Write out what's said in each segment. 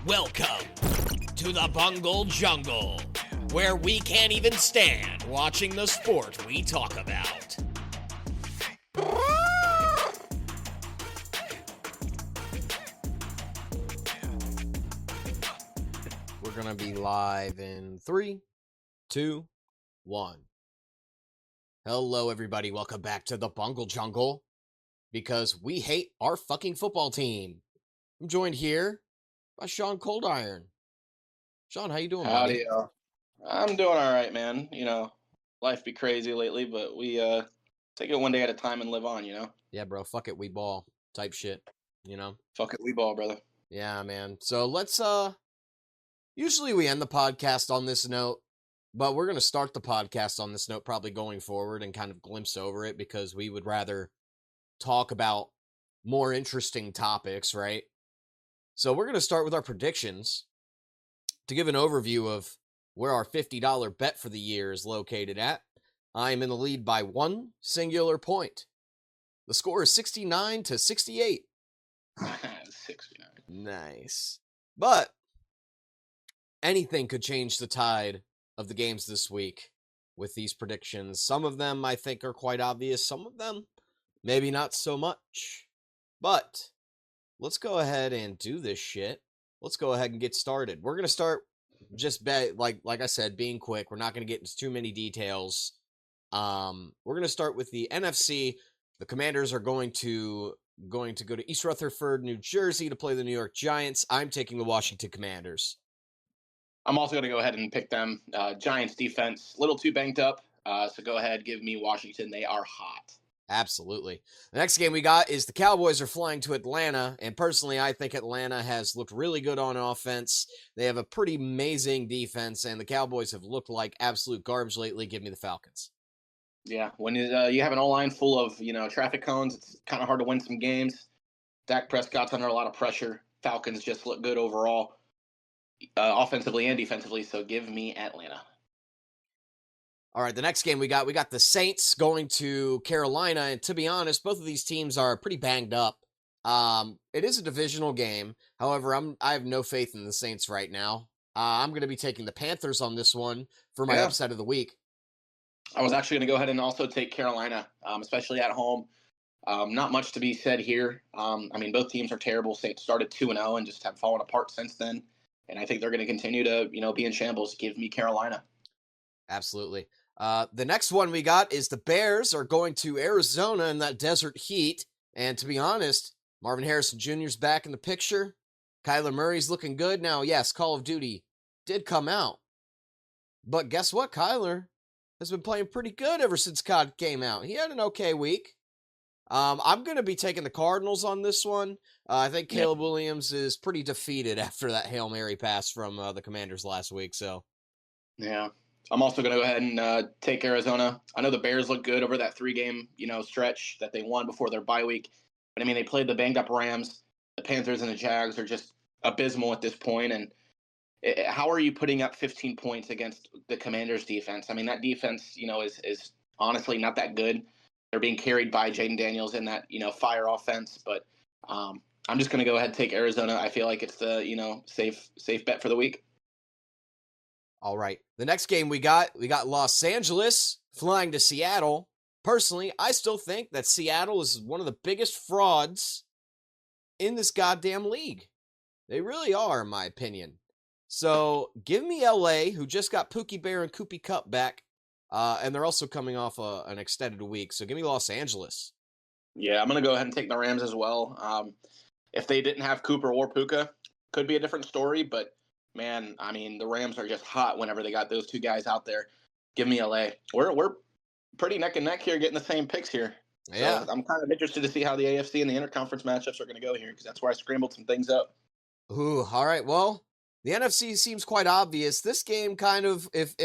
Welcome to the Bungle Jungle, where we can't even stand watching the sport we talk about. We're gonna be live in 3, 2, 1. Hello, everybody. Welcome back to the Bungle Jungle, because we hate our fucking football team. I'm joined here by Sean Coldiron. Sean, how you doing, buddy? Howdy, I'm doing all right, man. You know, life be crazy lately, but we take it one day at a time and live on. You know, Yeah, bro. Fuck it, we ball type shit. fuck it, we ball, brother. Yeah, man. So let's usually we end the podcast on this note, but we're gonna start the podcast on this note probably going forward and kind of glimpse over it because we would rather talk about more interesting topics, right? So we're gonna start with our predictions to give an overview of where our $50 bet for the year is located at. I'm in the lead by one singular point. The score is 69-68. 69. Nice. But anything could change the tide of the games this week with these predictions. Some of them I think are quite obvious. Some of them maybe not so much. But let's go ahead and do this shit. Let's go ahead and get started. We're going to start just like I said, being quick. We're not going to get into too many details. We're going to start with the NFC. The Commanders are going to go to East Rutherford, New Jersey to play the New York Giants. I'm taking the Washington Commanders. I'm also gonna go ahead and pick them. Giants defense, a little too banged up. So go ahead, give me Washington. They are hot. Absolutely. The next game we got is the Cowboys are flying to Atlanta, and personally, I think Atlanta has looked really good on offense. They have a pretty amazing defense, and the Cowboys have looked like absolute garbage lately. Give me the Falcons. Yeah, when you have an O-line full of traffic cones, it's kind of hard to win some games. Dak Prescott's under a lot of pressure. Falcons just look good overall, offensively and defensively. So give me Atlanta. All right, the next game we got the Saints going to Carolina, and to be honest, both of these teams are pretty banged up. It is a divisional game. However, I have no faith in the Saints right now. I'm going to be taking the Panthers on this one for my upset of the week. I was actually going to go ahead and also take Carolina, especially at home. Not much to be said here. I mean, both teams are terrible. Saints started 2-0 and just have fallen apart since then. And I think they're going to continue to, be in shambles. Give me Carolina. Absolutely. The next one we got is the Bears are going to Arizona in that desert heat. And to be honest, Marvin Harrison Jr. is back in the picture. Kyler Murray's looking good. Now, yes, Call of Duty did come out. But guess what? Kyler has been playing pretty good ever since COD came out. He had an okay week. I'm going to be taking the Cardinals on this one. I think Caleb Williams is pretty defeated after that Hail Mary pass from the Commanders last week. So, yeah. I'm also going to go ahead and take Arizona. I know the Bears look good over that 3-game, stretch that they won before their bye week. But, I mean, they played the banged-up Rams. The Panthers and the Jags are just abysmal at this point. And how are you putting up 15 points against the Commanders' defense? I mean, that defense, is honestly not that good. They're being carried by Jaden Daniels in that, fire offense. But I'm just going to go ahead and take Arizona. I feel like it's the, safe bet for the week. All right. The next game we got Los Angeles flying to Seattle. Personally, I still think that Seattle is one of the biggest frauds in this goddamn league. They really are, in my opinion. So give me LA, who just got Pookie Bear and Koopy Cup back. And they're also coming off an extended week. So give me Los Angeles. Yeah, I'm going to go ahead and take the Rams as well. If they didn't have Cooper or Puka, could be a different story, but man, I mean, the Rams are just hot whenever they got those two guys out there. Give me LA. We're pretty neck and neck here, getting the same picks here. Yeah. So I'm kind of interested to see how the AFC and the interconference matchups are going to go here because that's where I scrambled some things up. Ooh, all right. Well, the NFC seems quite obvious. This game kind of, if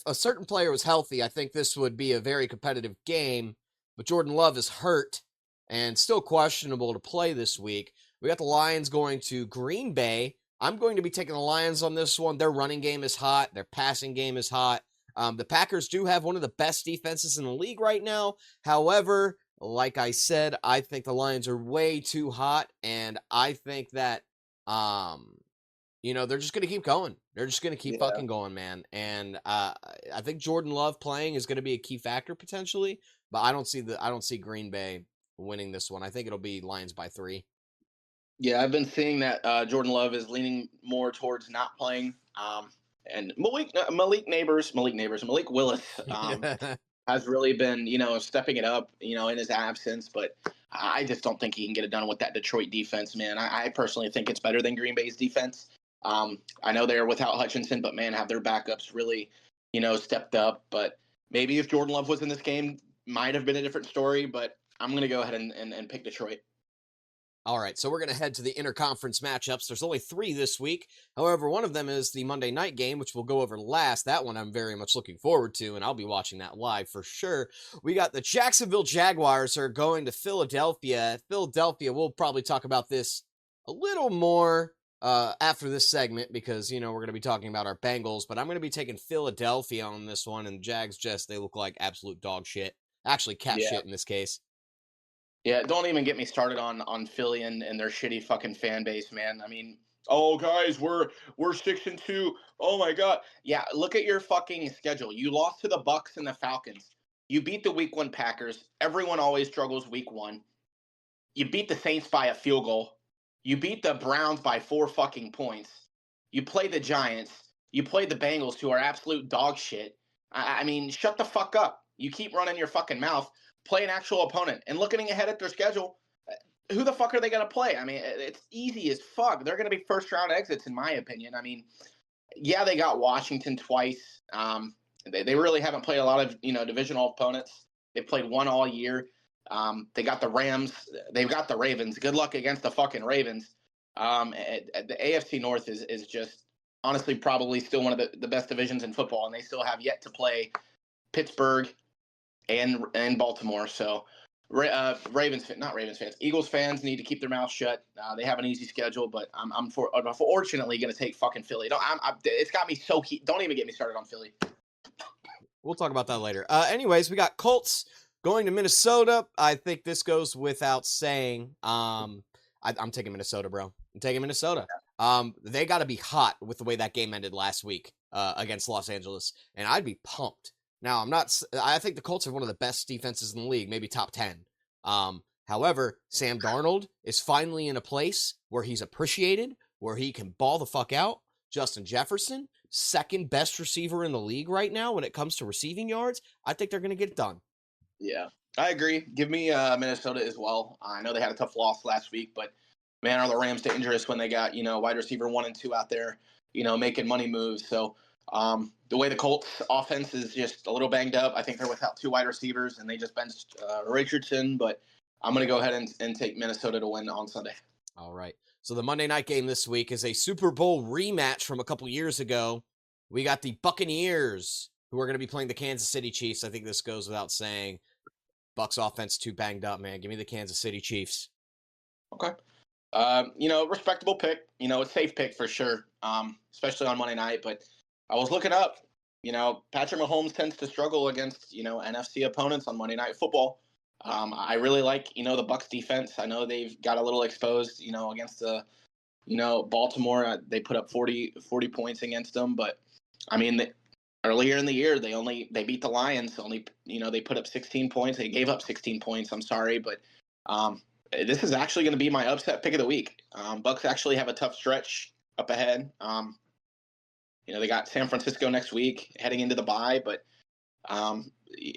a certain player was healthy, I think this would be a very competitive game. But Jordan Love is hurt and still questionable to play this week. We got the Lions going to Green Bay. I'm going to be taking the Lions on this one. Their running game is hot. Their passing game is hot. The Packers do have one of the best defenses in the league right now. However, like I said, I think the Lions are way too hot, and I think that they're just going to keep going. They're just going to keep Yeah. fucking going, man. And I think Jordan Love playing is going to be a key factor potentially, but I don't see Green Bay winning this one. I think it'll be Lions by 3. Yeah, I've been seeing that Jordan Love is leaning more towards not playing. And Malik Willis has really been, stepping it up, in his absence. But I just don't think he can get it done with that Detroit defense, man. I personally think it's better than Green Bay's defense. I know they're without Hutchinson, but man, have their backups really, stepped up. But maybe if Jordan Love was in this game, might have been a different story. But I'm going to go ahead and pick Detroit. All right, so we're going to head to the interconference matchups. There's only 3 this week. However, one of them is the Monday night game, which we'll go over last. That one I'm very much looking forward to, and I'll be watching that live for sure. We got the Jacksonville Jaguars are going to Philadelphia. Philadelphia, we'll probably talk about this a little more after this segment because, we're going to be talking about our Bengals, but I'm going to be taking Philadelphia on this one, and Jags they look like absolute dog shit. Actually, cat shit in this case. Yeah, don't even get me started on Philly and their shitty fucking fan base, man. I mean, oh guys, we're 6-2. Oh my god. Yeah, look at your fucking schedule. You lost to the Bucks and the Falcons. You beat the week 1 Packers. Everyone always struggles week 1. You beat the Saints by a field goal. You beat the Browns by 4 fucking points. You play the Giants. You play the Bengals, who are absolute dog shit. I mean, shut the fuck up. You keep running your fucking mouth. Play an actual opponent. And looking ahead at their schedule, who the fuck are they going to play? I mean, it's easy as fuck. They're going to be first-round exits, in my opinion. I mean, yeah, they got Washington twice. They really haven't played a lot of, divisional opponents. They've played one all year. They got the Rams. They've got the Ravens. Good luck against the fucking Ravens. The AFC North is just honestly probably still one of the best divisions in football, and they still have yet to play Pittsburgh and Baltimore. So Ravens fans, Eagles fans need to keep their mouths shut. They have an easy schedule, but I'm unfortunately going to take fucking Philly. It's got me so heat. Don't even get me started on Philly. We'll talk about that later. Anyways, we got Colts going to Minnesota. I think this goes without saying. I'm taking Minnesota, bro. I'm taking Minnesota. They got to be hot with the way that game ended last week against Los Angeles, and I'd be pumped. Now, I think the Colts are one of the best defenses in the league, maybe top 10. However, Sam Darnold is finally in a place where he's appreciated, where he can ball the fuck out. Justin Jefferson, second best receiver in the league right now when it comes to receiving yards. I think they're going to get it done. Yeah, I agree. Give me Minnesota as well. I know they had a tough loss last week, but man, are the Rams dangerous when they got, wide receiver 1 and 2 out there, making money moves. So the way the Colts offense is just a little banged up, I think they're without 2 wide receivers, and they just benched Richardson. But I'm going to go ahead and take Minnesota to win on Sunday. All right. So the Monday night game this week is a Super Bowl rematch from a couple years ago. We got the Buccaneers, who are going to be playing the Kansas City Chiefs. I think this goes without saying. Bucs offense too banged up, man. Give me the Kansas City Chiefs. Okay. Respectable pick. A safe pick for sure, especially on Monday night. But I was looking up, Patrick Mahomes tends to struggle against, NFC opponents on Monday Night Football. I really like, the Bucs defense. I know they've got a little exposed, against the, Baltimore. They put up 40 points against them. But, I mean, earlier in the year, they beat the Lions. They put up 16 points. They gave up 16 points. I'm sorry. But this is actually going to be my upset pick of the week. Bucs actually have a tough stretch up ahead. They got San Francisco next week heading into the bye, but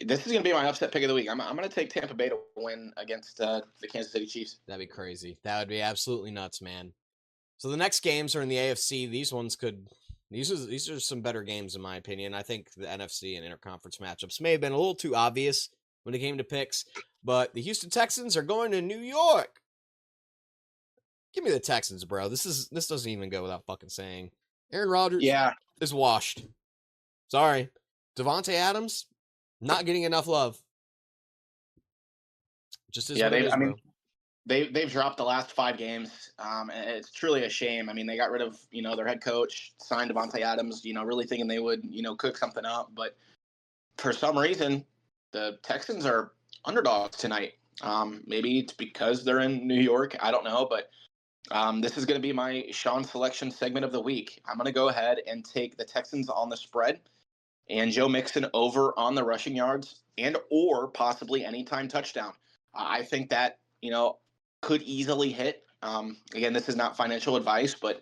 this is going to be my upset pick of the week. I'm going to take Tampa Bay to win against the Kansas City Chiefs. That'd be crazy. That would be absolutely nuts, man. So the next games are in the AFC. These are some better games in my opinion. I think the NFC and interconference matchups may have been a little too obvious when it came to picks, but the Houston Texans are going to New York. Give me the Texans, bro. This doesn't even go without fucking saying. Aaron Rodgers is washed. Sorry. Devontae Adams, not getting enough love. Just as bro. They've dropped the last 5 games. And it's truly a shame. I mean, they got rid of, their head coach, signed Devontae Adams, really thinking they would, cook something up. But for some reason, the Texans are underdogs tonight. Maybe it's because they're in New York. I don't know. But This is going to be my Sean selection segment of the week. I'm going to go ahead and take the Texans on the spread and Joe Mixon over on the rushing yards and or possibly anytime touchdown. I think that, could easily hit. Again, this is not financial advice, but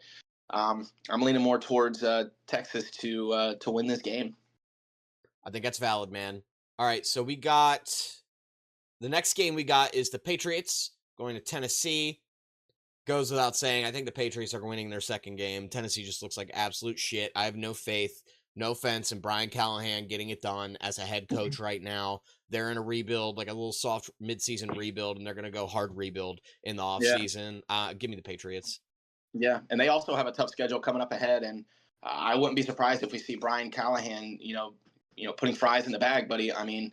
I'm leaning more towards Texas to win this game. I think that's valid, man. All right, so we got the next game we got is the Patriots going to Tennessee. Goes without saying, I think the Patriots are winning their second game. Tennessee just looks like absolute shit. I have no faith, no offense in Brian Callahan getting it done as a head coach right now. They're in a rebuild, like a little soft midseason rebuild, and they're going to go hard rebuild in the offseason. Give me the Patriots. Yeah, and they also have a tough schedule coming up ahead, and I wouldn't be surprised if we see Brian Callahan, putting fries in the bag, buddy. I mean,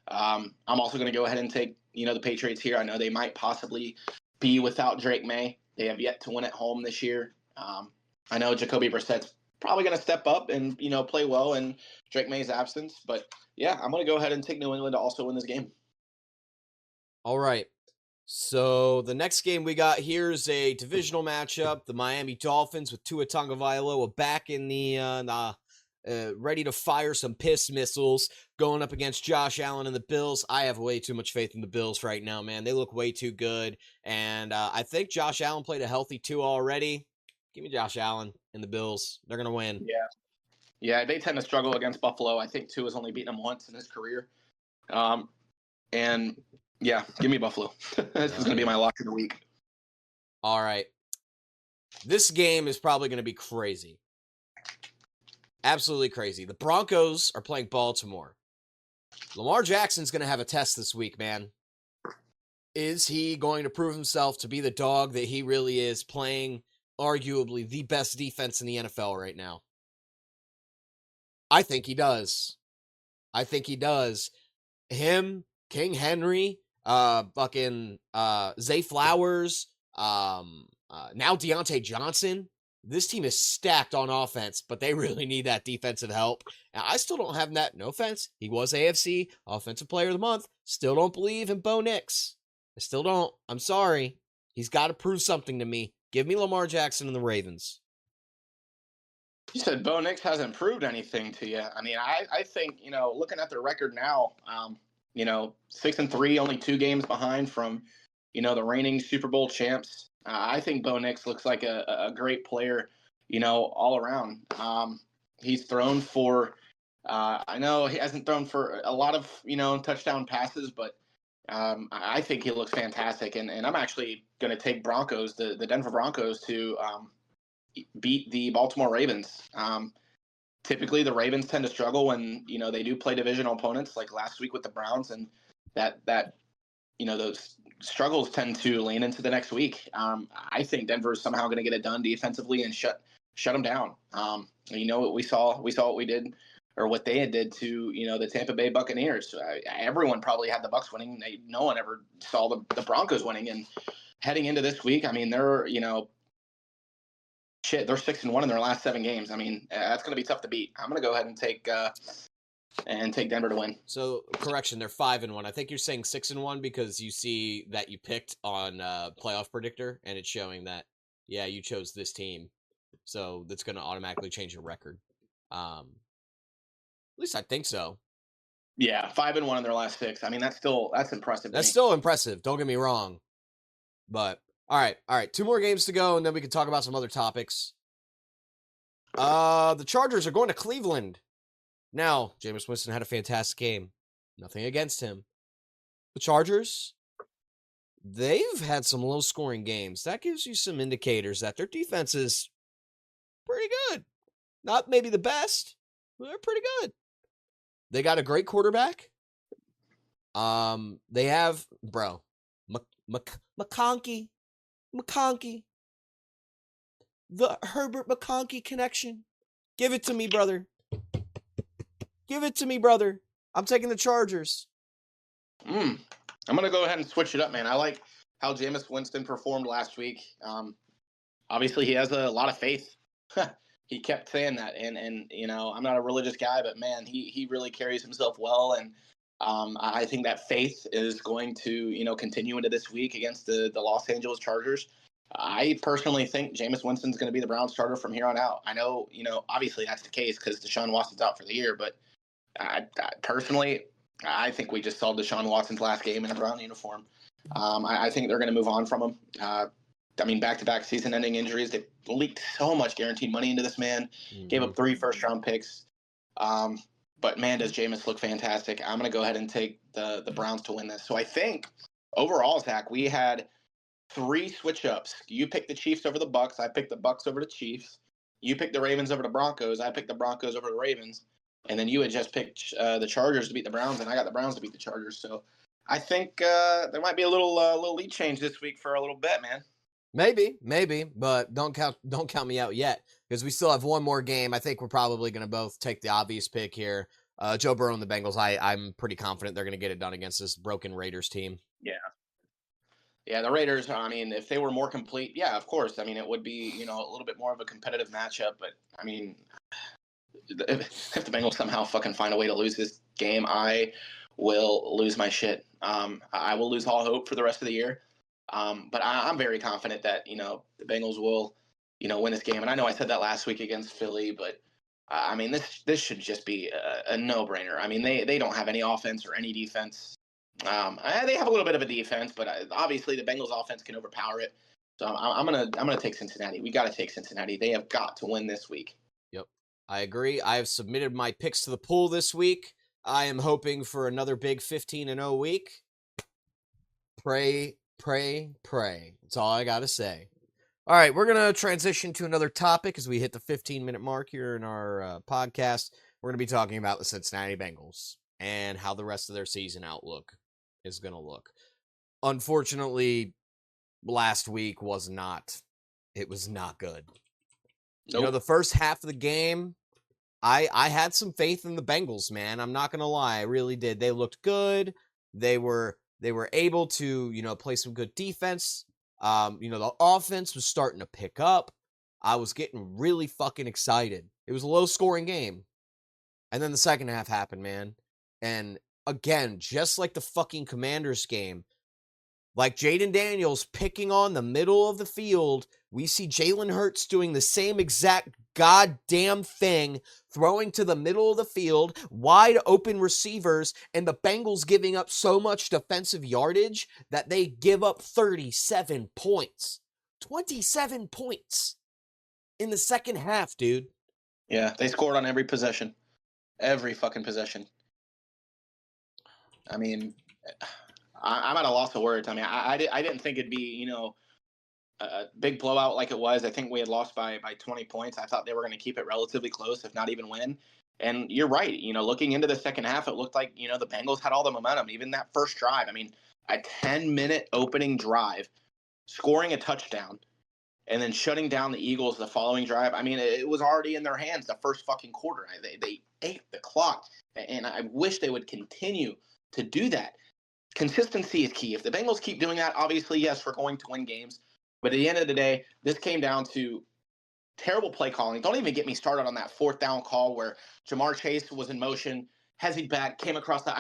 I'm also going to go ahead and take, the Patriots here. I know they might possibly be without Drake May. They have yet to win at home this year. I know Jacoby Brissett's probably going to step up and, play well in Drake May's absence. But, yeah, I'm going to go ahead and take New England to also win this game. All right. So the next game we got here is a divisional matchup. The Miami Dolphins with Tua Tagovailoa back in the ready to fire some piss missiles, going up against Josh Allen and the Bills. I have way too much faith in the Bills right now, man. They look way too good, and I think Josh Allen played a healthy Tua already. Give me Josh Allen and the Bills. They're going to win. Yeah, they tend to struggle against Buffalo. I think Tua's only beaten them once in his career. And, yeah, give me Buffalo. This is going to be my lock of the week. All right. This game is probably going to be crazy. Absolutely crazy. The Broncos are playing Baltimore. Lamar Jackson's going to have a test this week, man. Is he going to prove himself to be the dog that he really is, playing arguably the best defense in the NFL right now? I think he does. Him, King Henry, Zay Flowers, now Deontay Johnson. This team is stacked on offense, but they really need that defensive help. Now, I still don't have that. No offense. He was AFC Offensive Player of the Month. Still don't believe in Bo Nix. I still don't. I'm sorry. He's got to prove something to me. Give me Lamar Jackson and the Ravens. You said Bo Nix hasn't proved anything to you. I mean, I think, looking at their record now, 6-3, only 2 games behind from, the reigning Super Bowl champs. I think Bo Nix looks like a great player, all around. He's thrown for, I know he hasn't thrown for a lot of, touchdown passes, but I think he looks fantastic. And I'm actually going to take the Denver Broncos to beat the Baltimore Ravens. Typically, the Ravens tend to struggle when, they do play divisional opponents like last week with the Browns, and that those struggles tend to lean into the next week. I think Denver is somehow going to get it done defensively and shut them down. We saw what we did, or what they did to the Tampa Bay Buccaneers. Everyone probably had the Bucs winning. No one ever saw the Broncos winning. And heading into this week, I mean, they're 6-1 in their last 7 games. I mean, that's going to be tough to beat. I'm going to go ahead and take Denver to win. So, correction, they're 5-1. I think you're saying 6-1 because you see that you picked on Playoff Predictor, and it's showing that, yeah, you chose this team. So that's going to automatically change your record. At least I think so. Yeah, 5-1 in their last 6. I mean, that's impressive. That's still impressive. Don't get me wrong. But all right. 2 more games to go, and then we can talk about some other topics. The Chargers are going to Cleveland. Now, Jameis Winston had a fantastic game. Nothing against him. The Chargers, they've had some low-scoring games. That gives you some indicators that their defense is pretty good. Not maybe the best, but they're pretty good. They got a great quarterback. They have, McConkey. The Herbert McConkey connection. Give it to me, brother. I'm taking the Chargers. I'm going to go ahead and switch it up, man. I like how Jameis Winston performed last week. Obviously, he has a lot of faith. He kept saying that. And I'm not a religious guy, but, man, he really carries himself well. And I think that faith is going to, continue into this week against the Los Angeles Chargers. I personally think Jameis Winston's going to be the Browns starter from here on out. I know, obviously that's the case because Deshaun Watson's out for the year, but personally, I think we just saw Deshaun Watson's last game in a Brown uniform. I think they're going to move on from him. Back-to-back season-ending injuries. They leaked so much guaranteed money into this man. Gave up 3 first-round picks. But, man, does Jameis look fantastic. I'm going to go ahead and take the Browns to win this. So I think, overall, Zach, we had 3 switch-ups. You picked the Chiefs over the Bucs. I picked the Bucs over the Chiefs. You picked the Ravens over the Broncos. I picked the Broncos over the Ravens. And then you had just picked the Chargers to beat the Browns, and I got the Browns to beat the Chargers. So I think there might be a little lead change this week for a little bet, man. Maybe, but don't count me out yet because we still have one more game. I think we're probably going to both take the obvious pick here. Joe Burrow and the Bengals. I'm pretty confident they're going to get it done against this broken Raiders team. Yeah, the Raiders, if they were more complete, yeah, of course. It would be, a little bit more of a competitive matchup. But, if the Bengals somehow fucking find a way to lose this game, I will lose my shit. I will lose all hope for the rest of the year. But I'm very confident that, the Bengals will, win this game. And I know I said that last week against Philly, but, this should just be a no-brainer. They don't have any offense or any defense. They have a little bit of a defense, but obviously the Bengals offense can overpower it. So I'm gonna take Cincinnati. We got to take Cincinnati. They have got to win this week. Yep, I agree. I have submitted my picks to the pool this week. I am hoping for another big 15-0 week. Pray. That's all I got to say. All right, we're going to transition to another topic as we hit the 15-minute mark here in our podcast. We're going to be talking about the Cincinnati Bengals and how the rest of their season outlook is going to look. Unfortunately, last week was not good. Nope. The first half of the game, I had some faith in the Bengals, man. I'm not going to lie. I really did. They looked good. They were able to, play some good defense. The offense was starting to pick up. I was getting really fucking excited. It was a low-scoring game. And then the second half happened, man. And again, just like the fucking Commanders game, like Jaden Daniels picking on the middle of the field, we see Jalen Hurts doing the same exact goddamn thing, throwing to the middle of the field, wide open receivers, and the Bengals giving up so much defensive yardage that they give up 37 points. 27 points in the second half, dude. Yeah, they scored on every possession. Every fucking possession. I'm at a loss of words. I didn't think it'd be, a big blowout like it was. I think we had lost by 20 points. I thought they were going to keep it relatively close, if not even win. And you're right. Looking into the second half, it looked like, the Bengals had all the momentum. Even that first drive. A 10-minute opening drive, scoring a touchdown, and then shutting down the Eagles the following drive. It was already in their hands the first fucking quarter. They ate the clock. And I wish they would continue to do that. Consistency is key. If the Bengals keep doing that, obviously, yes, we're going to win games. But at the end of the day, this came down to terrible play calling. Don't even get me started on that 4th down call where Jamar Chase was in motion, hesied back, came across that.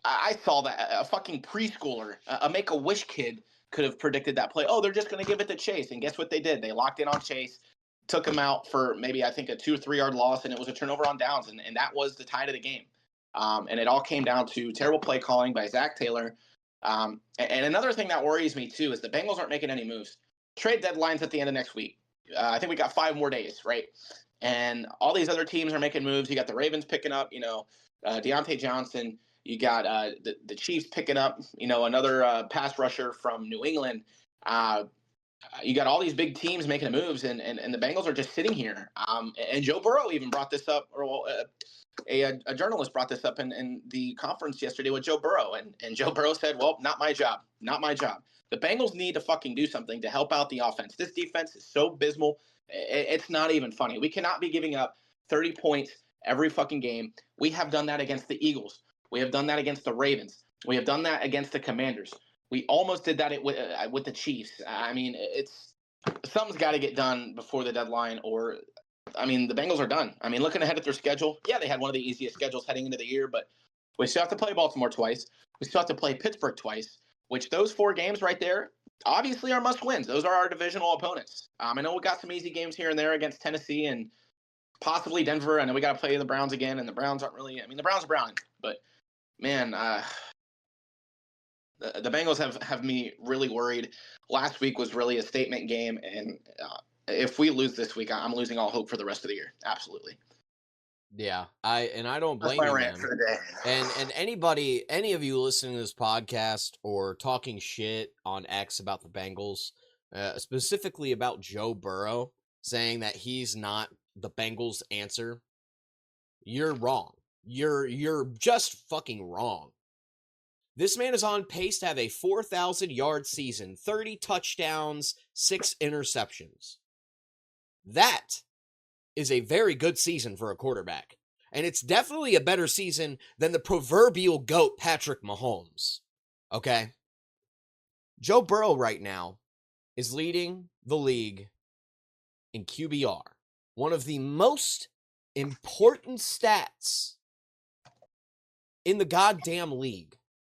I saw that a fucking preschooler, a Make-A-Wish kid could have predicted that play. Oh, they're just going to give it to Chase. And guess what they did? They locked in on Chase, took him out for maybe, I think, a 2 or 3 yard loss, and it was a turnover on downs. And that was the tide of the game. And it all came down to terrible play calling by Zach Taylor. And another thing that worries me, too, is the Bengals aren't making any moves. Trade deadline's at the end of next week. I think we got 5 more days, right? And all these other teams are making moves. You got the Ravens picking up, Deontay Johnson. You got the Chiefs picking up, another pass rusher from New England. You got all these big teams making moves, and the Bengals are just sitting here. And Joe Burrow even brought this up, or a journalist brought this up in the conference yesterday with Joe Burrow, and Joe Burrow said, well, not my job. The Bengals need to fucking do something to help out the offense. This defense is so abysmal. It's not even funny. We cannot be giving up 30 points every fucking game. We have done that against the Eagles. We have done that against the Ravens. We have done that against the Commanders. We almost did that with the Chiefs. It's something's got to get done before the deadline, or the Bengals are done. Looking ahead at their schedule, yeah, they had one of the easiest schedules heading into the year, but we still have to play Baltimore twice. We still have to play Pittsburgh twice, which those 4 games right there, obviously are must wins. Those are our divisional opponents. I know we got some easy games here and there against Tennessee and possibly Denver. I know we got to play the Browns again, and the Browns aren't really. I mean, the Browns are Brown, but man, the Bengals have me really worried. Last week was really a statement game, and if we lose this week, I'm losing all hope for the rest of the year. Absolutely. Yeah, I don't That's blame my you, rant man. for the day. And any of you listening to this podcast or talking shit on X about the Bengals, specifically about Joe Burrow, saying that he's not the Bengals' answer, you're wrong. You're just fucking wrong. This man is on pace to have a 4,000-yard season, 30 touchdowns, 6 interceptions. That is a very good season for a quarterback. And it's definitely a better season than the proverbial GOAT Patrick Mahomes. Okay? Joe Burrow right now is leading the league in QBR. One of the most important stats in the goddamn league.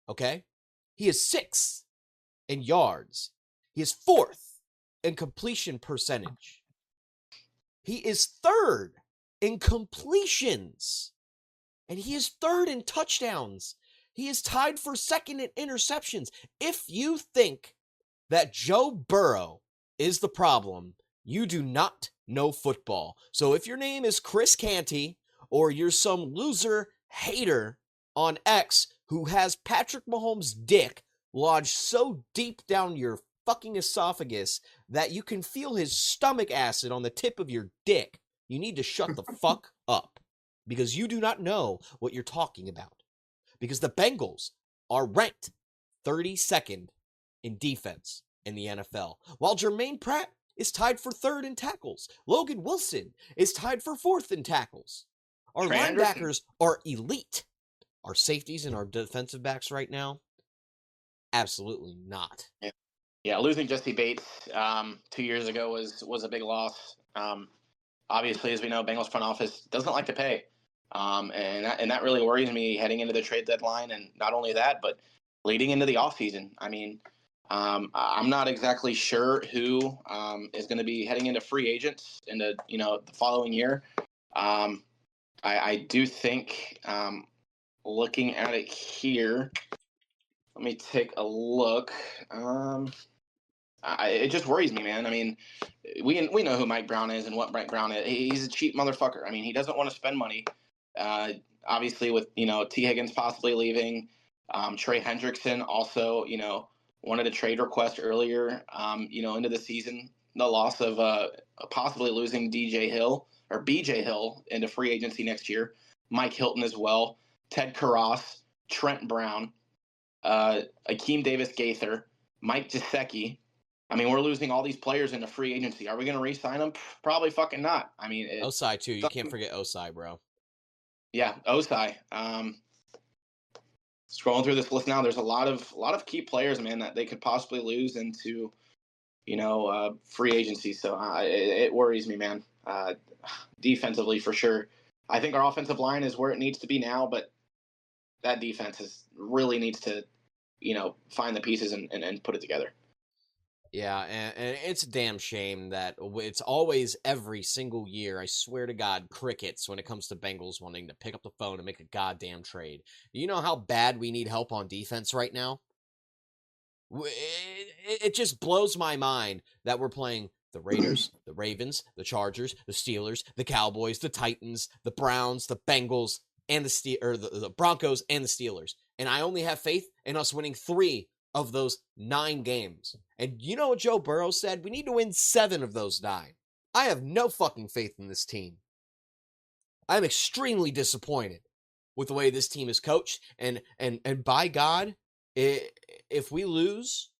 Okay? He is 6th in yards. He is 4th in completion percentage. He is 3rd in completions. And he is 3rd in touchdowns. He is tied for 2nd in interceptions. If you think that Joe Burrow is the problem, you do not know football. So if your name is Chris Canty, or you're some loser hater on X who has Patrick Mahomes' dick lodged so deep down your fucking esophagus that you can feel his stomach acid on the tip of your dick, you need to shut the fuck up, because you do not know what you're talking about. Because the Bengals are ranked 32nd in defense in the NFL, while Jermaine Pratt is tied for 3rd in tackles. Logan Wilson is tied for 4th in tackles. Our linebackers are elite. Our safeties and our defensive backs right now, absolutely not. Yeah, losing Jesse Bates 2 years ago was a big loss. Obviously, as we know, Bengals front office doesn't like to pay, and that really worries me heading into the trade deadline. And not only that, but leading into the offseason. I mean, I'm not exactly sure who is going to be heading into free agents into the following year. I do think, looking at it here, let me take a look. It just worries me, man. I mean, we know who Mike Brown is and what Mike Brown is. He's a cheap motherfucker. I mean, he doesn't want to spend money. Obviously, with T. Higgins possibly leaving, Trey Hendrickson also wanted a trade request earlier. Into the season, the loss of possibly losing DJ Hill or BJ Hill into free agency next year. Mike Hilton as well. Ted Karras, Trent Brown, Akeem Davis-Gaither, Mike Gesicki. I mean, we're losing all these players into free agency. Are we going to re-sign them? Probably fucking not. I mean, Osai too. You can't forget Osai, bro. Yeah, Osai. Scrolling through this list now, there's a lot of key players, man, that they could possibly lose into, free agency. So it worries me, man. Defensively, for sure. I think our offensive line is where it needs to be now, but that defense really needs to, find the pieces and put it together. Yeah, and it's a damn shame that it's always every single year, I swear to God, crickets when it comes to Bengals wanting to pick up the phone and make a goddamn trade. Do you know how bad we need help on defense right now? It just blows my mind that we're playing the Raiders, the Ravens, the Chargers, the Steelers, the Cowboys, the Titans, the Browns, the Bengals, and the Broncos and the Steelers. And I only have faith in us winning 3 of those 9 games. And you know what Joe Burrow said? We need to win 7 of those 9. I have no fucking faith in this team. I'm extremely disappointed with the way this team is coached. And by God, if we lose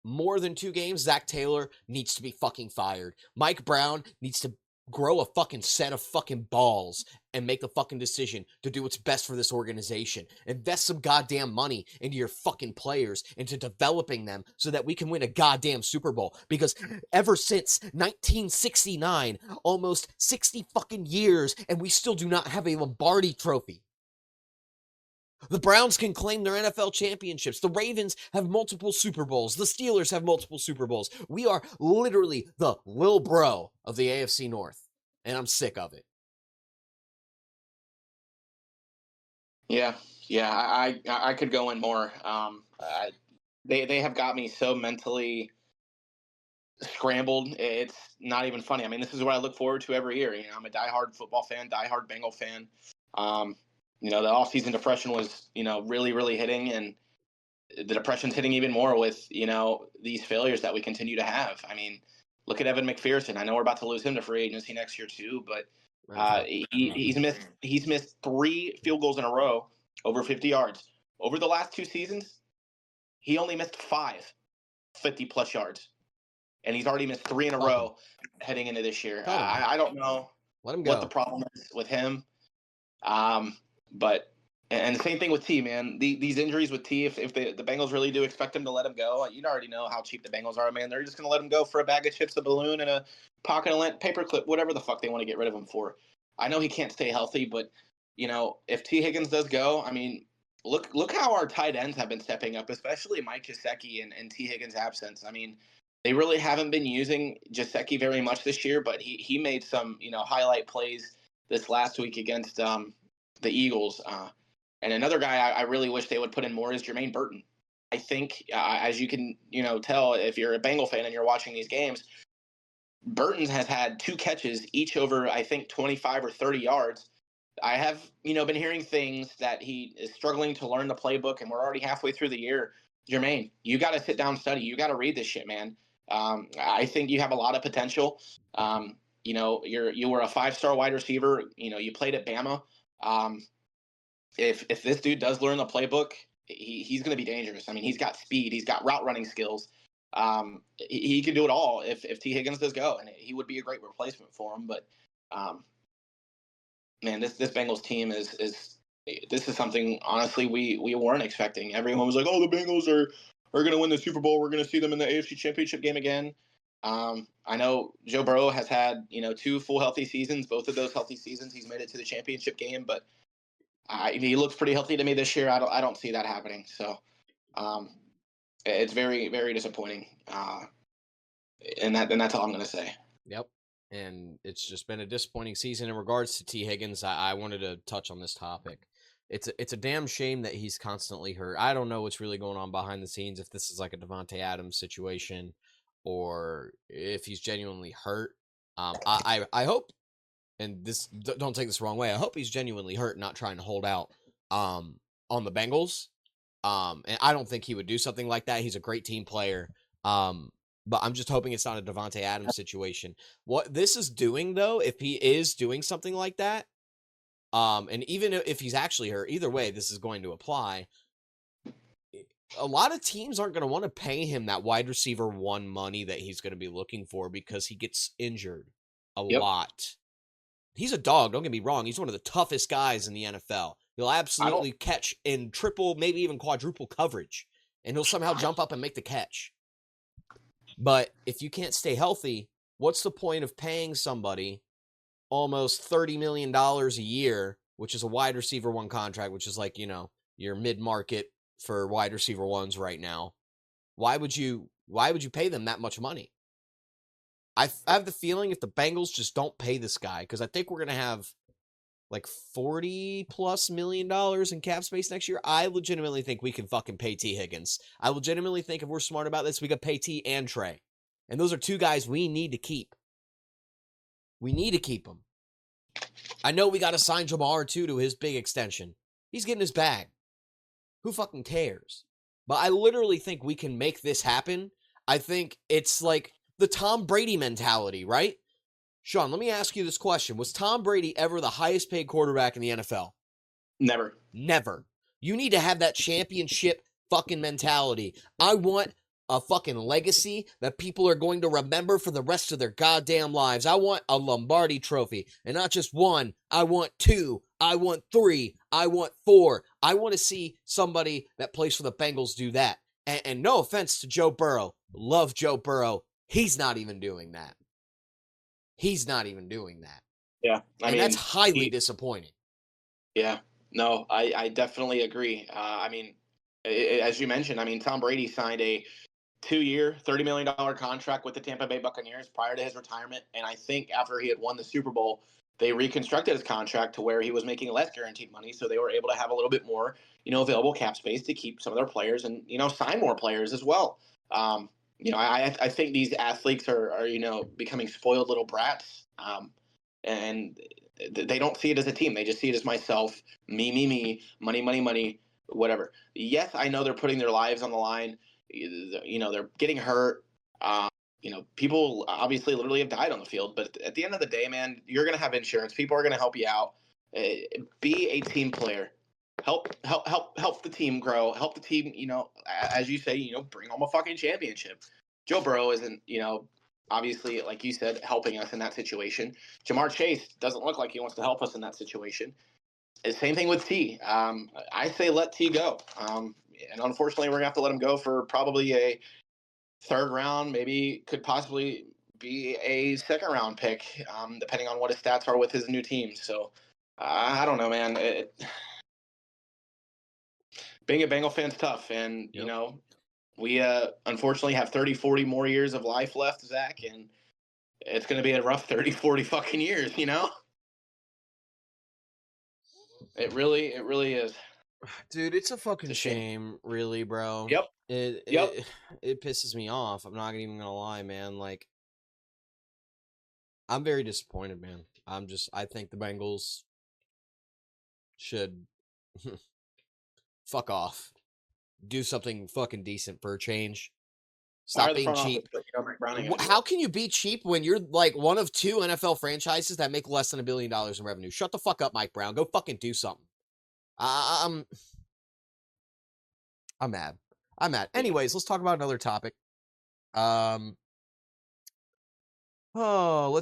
more than 2 games, Zach Taylor needs to be fucking fired. Mike Brown needs to grow a fucking set of fucking balls and make the fucking decision to do what's best for this organization. Invest some goddamn money into your fucking players, into developing them so that we can win a goddamn Super Bowl. Because ever since 1969, almost 60 fucking years, and we still do not have a Lombardi trophy. The Browns can claim their NFL championships. The Ravens have multiple Super Bowls. The Steelers have multiple Super Bowls. We are literally the lil bro of the AFC North, and I'm sick of it. Yeah, I could go in more. They have got me so mentally scrambled. It's not even funny. I mean, this is what I look forward to every year. I'm a diehard football fan, diehard Bengal fan. The offseason depression was, really, really hitting, and the depression's hitting even more with, these failures that we continue to have. I mean, look at Evan McPherson. I know we're about to lose him to free agency next year too, but he's missed 3 field goals in a row over 50 yards. Over the last 2 seasons, he only missed 5 50-plus yards. And he's already missed 3 in a row heading into this year. I don't know what the problem is with him. But the same thing with T, man. These injuries with T, if the Bengals really do expect him to let him go, you already know how cheap the Bengals are, man. They're just going to let him go for a bag of chips, a balloon, and a pocket of lint, paperclip, whatever the fuck they want to get rid of him for. I know he can't stay healthy, but, if T. Higgins does go, I mean, look how our tight ends have been stepping up, especially Mike Gesicki and T. Higgins' absence. I mean, they really haven't been using Gesicki very much this year, but he made some, highlight plays this last week against the Eagles. And another guy I really wish they would put in more is Jermaine Burton. I think, as you can, tell if you're a Bengal fan and you're watching these games, Burton has had 2 catches, each over, I think, 25 or 30 yards. I have, been hearing things that he is struggling to learn the playbook, and we're already halfway through the year. Jermaine, you got to sit down and study. You got to read this shit, man. I think you have a lot of potential. You were a 5-star wide receiver. You played at Bama. If this dude does learn the playbook, he's going to be dangerous. I mean, he's got speed. He's got route running skills. He can do it all if T. Higgins does go, and he would be a great replacement for him. But man, this Bengals team is this is something, honestly, we weren't expecting. Everyone was like, oh, the Bengals are going to win the Super Bowl. We're going to see them in the AFC Championship game again. I know Joe Burrow has had, 2 full healthy seasons. Both of those healthy seasons, he's made it to the championship game, but he looks pretty healthy to me this year. I don't see that happening. So it's very, very disappointing. And that's all I'm going to say. Yep. And it's just been a disappointing season in regards to T. Higgins. I wanted to touch on this topic. It's a damn shame that he's constantly hurt. I don't know what's really going on behind the scenes, if this is like a Davante Adams situation or if he's genuinely hurt. I hope, and this, don't take this the wrong way, I hope he's genuinely hurt, not trying to hold out on the Bengals. And I don't think he would do something like that. He's a great team player. But I'm just hoping it's not a Davante Adams situation. What this is doing, though, if he is doing something like that, and even if he's actually hurt, either way, this is going to apply. A lot of teams aren't going to want to pay him that wide receiver 1 money that he's going to be looking for because he gets injured a lot. He's a dog, don't get me wrong. He's one of the toughest guys in the NFL. He'll absolutely catch in triple, maybe even quadruple coverage, and he'll somehow jump up and make the catch. But if you can't stay healthy, what's the point of paying somebody almost $30 million a year, which is a wide receiver 1 contract, which is like, your mid-market for wide receiver 1s right now? Why would you pay them that much money? I have the feeling if the Bengals just don't pay this guy, because I think we're going to have like $40+ million in cap space next year. I legitimately think we can fucking pay T. Higgins. I legitimately think if we're smart about this, we could pay T and Trey. And those are 2 guys we need to keep. We need to keep them. I know we got to sign Jamar too to his big extension. He's getting his bag. Who fucking cares? But I literally think we can make this happen. I think it's like the Tom Brady mentality, right? Sean, let me ask you this question. Was Tom Brady ever the highest paid quarterback in the NFL? Never. Never. You need to have that championship fucking mentality. I want a fucking legacy that people are going to remember for the rest of their goddamn lives. I want a Lombardi trophy. And not just 1. I want 2. I want 3. I want 4. I want to see somebody that plays for the Bengals do that. And no offense to Joe Burrow. Love Joe Burrow. He's not even doing that. He's not even doing that. Yeah. I mean, that's highly disappointing. Yeah. No, I definitely agree. I mean, as you mentioned, I mean, Tom Brady signed a 2-year, $30 million contract with the Tampa Bay Buccaneers prior to his retirement, and I think after he had won the Super Bowl, they reconstructed his contract to where he was making less guaranteed money, so they were able to have a little bit more, available cap space to keep some of their players and sign more players as well. I think these athletes are becoming spoiled little brats, and they don't see it as a team. They just see it as myself, me, money, money, money, whatever. Yes, I know they're putting their lives on the line. They're getting hurt. People obviously literally have died on the field, but at the end of the day, man, you're going to have insurance. People are going to help you out. Be a team player. Help the team grow. Help the team, as you say, bring home a fucking championship. Joe Burrow isn't, obviously, like you said, helping us in that situation. Jamar Chase doesn't look like he wants to help us in that situation. Same thing with T. I say let T go. And unfortunately, we're going to have to let him go for probably a third round, maybe could possibly be a second round pick, depending on what his stats are with his new team. So I don't know, man. Being a Bengal fan's tough. And, we unfortunately have 30, 40 more years of life left, Zach. And it's going to be a rough 30, 40 fucking years, It really is. Dude, it's a fucking shame, really, bro. Yep. It pisses me off. I'm not even gonna lie, man. Like, I'm very disappointed, man. I think the Bengals should fuck off. Do something fucking decent for a change. Stop being cheap. How can you be cheap when you're like one of 2 NFL franchises that make less than $1 billion in revenue? Shut the fuck up, Mike Brown. Go fucking do something. I'm mad. Anyways, let's talk about another topic. Let's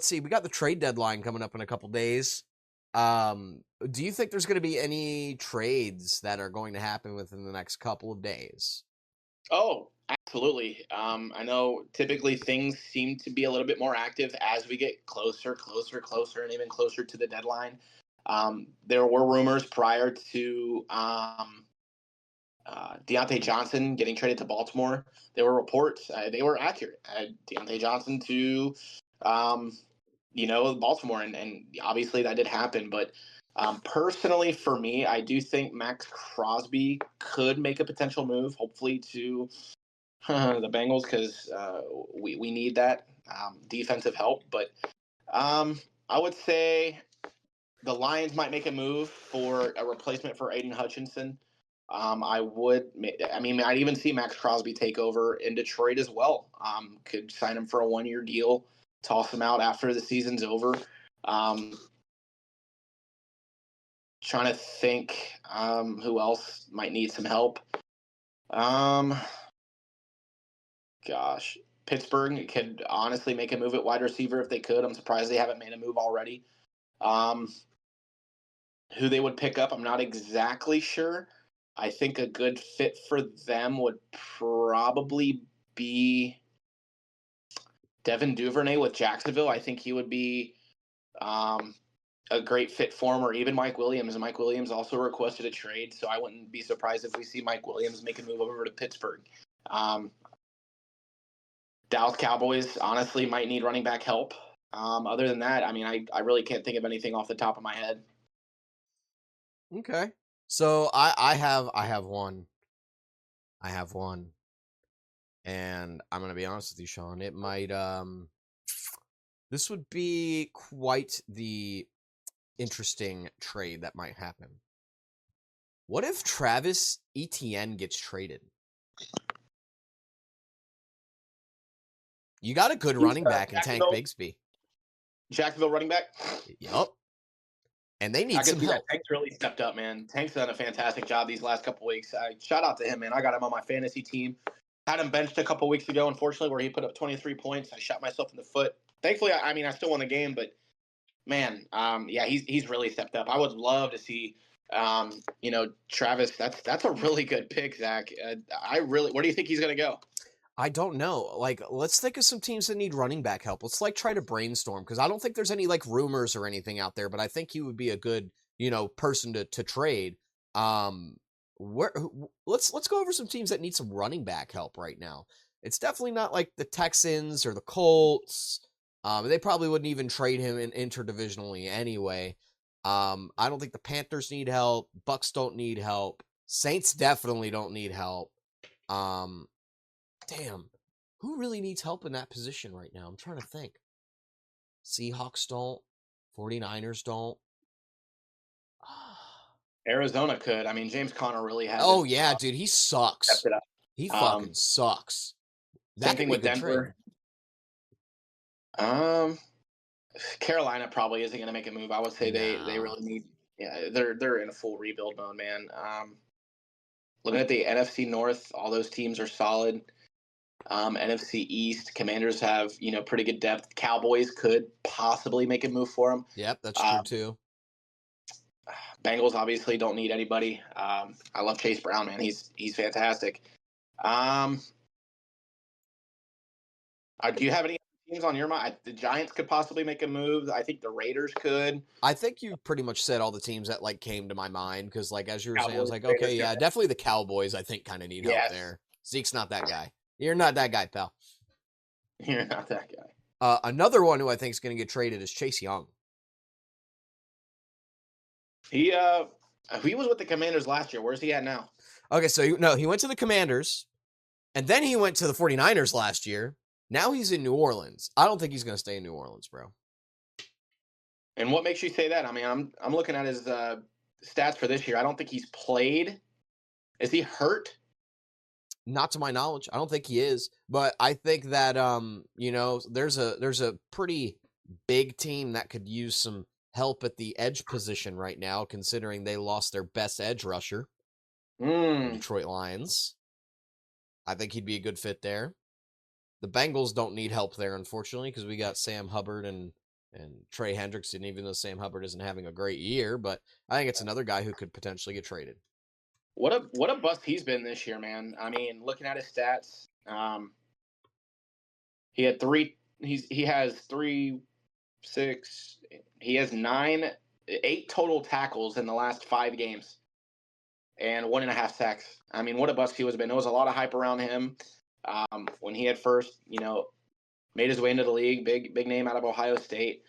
see. We got the trade deadline coming up in a couple days. Do you think there's going to be any trades that are going to happen within the next couple of days? Oh, absolutely. I know typically things seem to be a little bit more active as we get closer, and even closer to the deadline. There were rumors prior to Deontay Johnson getting traded to Baltimore. There were reports. They were accurate. Deontay Johnson to, Baltimore. And obviously that did happen. But personally, for me, I do think Max Crosby could make a potential move, hopefully to the Bengals, because we need that defensive help. But I would say the Lions might make a move for a replacement for Aiden Hutchinson. I'd even see Max Crosby take over in Detroit as well. Could sign him for a 1-year deal, toss him out after the season's over. Trying to think who else might need some help. Pittsburgh could honestly make a move at wide receiver if they could. I'm surprised they haven't made a move already. Who they would pick up, I'm not exactly sure. I think a good fit for them would probably be Devin Duvernay with Jacksonville. I think he would be a great fit for him, or even Mike Williams. And Mike Williams also requested a trade, so I wouldn't be surprised if we see Mike Williams make a move over to Pittsburgh. Dallas Cowboys honestly might need running back help. Other than that, I really can't think of anything off the top of my head. Okay. So I have one. And I'm going to be honest with you, Sean. It might this would be quite the interesting trade that might happen. What if Travis Etienne gets traded? You got a good running back in Tank Bigsby. Jacksonville running back? Yup. And they need some help. Tank's really stepped up, man. Tank's done a fantastic job these last couple weeks. Shout out to him, man. I got him on my fantasy team. Had him benched a couple weeks ago, unfortunately, where he put up 23 points. I shot myself in the foot. Thankfully, I still won the game, but man, he's really stepped up. I would love to see, Travis. That's a really good pick, Zach. Where do you think he's going to go? I don't know. Like, let's think of some teams that need running back help. Let's try to brainstorm, because I don't think there's any rumors or anything out there, but I think he would be a good, person to trade. Let's go over some teams that need some running back help right now. It's definitely not like the Texans or the Colts. They probably wouldn't even trade him in interdivisionally anyway. I don't think the Panthers need help. Bucks don't need help. Saints definitely don't need help. Damn. Who really needs help in that position right now? I'm trying to think. Seahawks don't. 49ers don't. Arizona could. I mean, James Conner really has. Oh, yeah, dude. He sucks. Stepped it up. He fucking sucks. Same thing with Denver. Carolina probably isn't going to make a move. I would say they really need. Yeah, they're in a full rebuild mode, man. Looking at the NFC North, all those teams are solid. NFC East, Commanders have pretty good depth. Cowboys could possibly make a move for them. Yep, that's true too. Bengals obviously don't need anybody. I love Chase Brown, man. He's fantastic. Do you have any teams on your mind? The Giants could possibly make a move. I think the Raiders could. I think you pretty much said all the teams that came to my mind because as you were saying, I was like, Raiders, okay, yeah, definitely the Cowboys. I think kind of need help there. Zeke's not that guy. You're not that guy, pal. You're not that guy. Another one who I think is going to get traded is Chase Young. He was with the Commanders last year. Where's he at now? Okay, so he went to the Commanders, and then he went to the 49ers last year. Now he's in New Orleans. I don't think he's going to stay in New Orleans, bro. And what makes you say that? I mean, I'm looking at his stats for this year. I don't think he's played. Is he hurt? Not to my knowledge. I don't think he is. But I think that there's a pretty big team that could use some help at the edge position right now, considering they lost their best edge rusher. Detroit Lions. I think he'd be a good fit there. The Bengals don't need help there, unfortunately, because we got Sam Hubbard and Trey Hendrickson, even though Sam Hubbard isn't having a great year. But I think it's another guy who could potentially get traded. What a bust he's been this year, man. I mean, looking at his stats, he has 8 total tackles in the last 5 games and 1.5 sacks. I mean, what a bust he was been. There was a lot of hype around him when he had first, made his way into the league, big name out of Ohio State.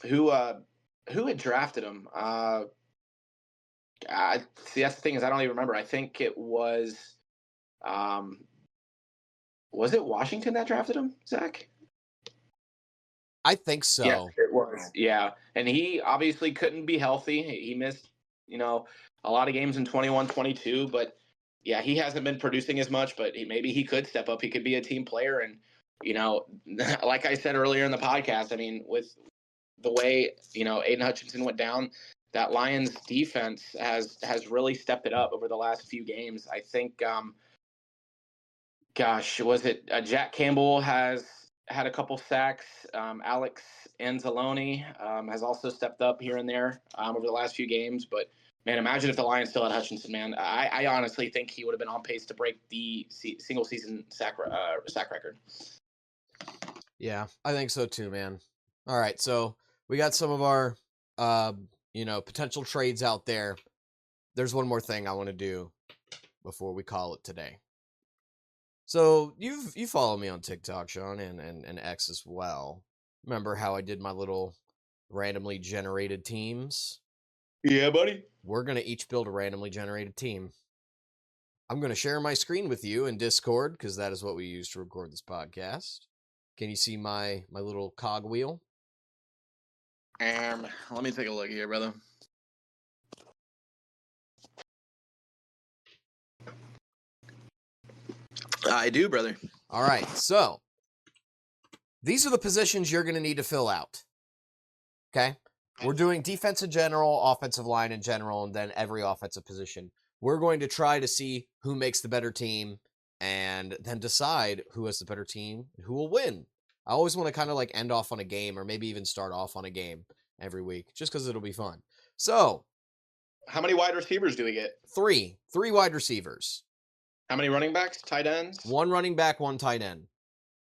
Who had drafted him? See, that's the thing is I don't even remember. I think it was it Washington that drafted him, Zach? I think so. Yeah, it was. Yeah, and he obviously couldn't be healthy. He missed, a lot of games in 21-22, but yeah, he hasn't been producing as much, but maybe he could step up. He could be a team player. And, like I said earlier in the podcast, I mean, with the way, Aiden Hutchinson went down, that Lions defense has really stepped it up over the last few games. I think, was it Jack Campbell has had a couple sacks. Alex Anzalone has also stepped up here and there over the last few games. But, man, imagine if the Lions still had Hutchinson, man. I honestly think he would have been on pace to break the single-season sack record. Yeah, I think so too, man. All right, so we got some of our potential trades out there. There's one more thing I want to do before we call it today. So you follow me on TikTok, Sean, and X as well. Remember how I did my little randomly generated teams? Yeah, buddy. We're going to each build a randomly generated team. I'm going to share my screen with you in Discord because that is what we use to record this podcast. Can you see my little cog wheel? Let me take a look here, brother. I do, brother. All right, so these are the positions you're going to need to fill out. Okay? We're doing defense in general, offensive line in general, and then every offensive position. We're going to try to see who makes the better team and then decide who has the better team and who will win. I always want to kind of end off on a game or maybe even start off on a game every week just because it'll be fun. So, how many wide receivers do we get? 3 wide receivers. How many running backs, tight ends? 1 running back, 1 tight end.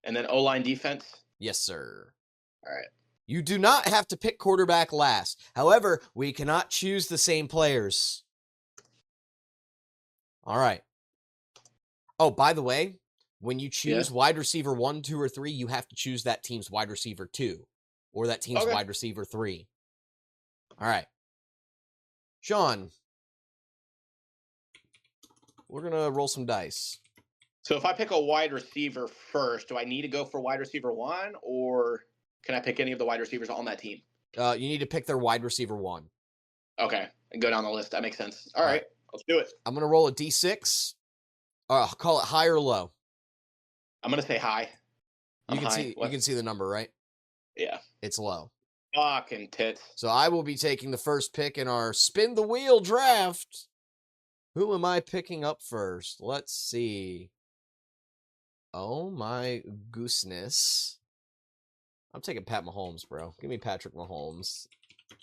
And then O-line defense? Yes, sir. All right. You do not have to pick quarterback last. However, we cannot choose the same players. All right. Oh, by the way, when you choose wide receiver 1, 2, or 3, you have to choose that team's wide receiver 2 or that team's wide receiver 3. All right. Sean, we're going to roll some dice. So if I pick a wide receiver first, do I need to go for wide receiver 1, or can I pick any of the wide receivers on that team? You need to pick their wide receiver 1. Okay, and go down the list. That makes sense. All right, let's do it. I'm going to roll a D6. Call it high or low. I'm going to say high. You can see the number, right? Yeah. It's low. Fucking tits. So I will be taking the first pick in our spin the wheel draft. Who am I picking up first? Let's see. Oh my gooseness. I'm taking Pat Mahomes, bro. Give me Patrick Mahomes.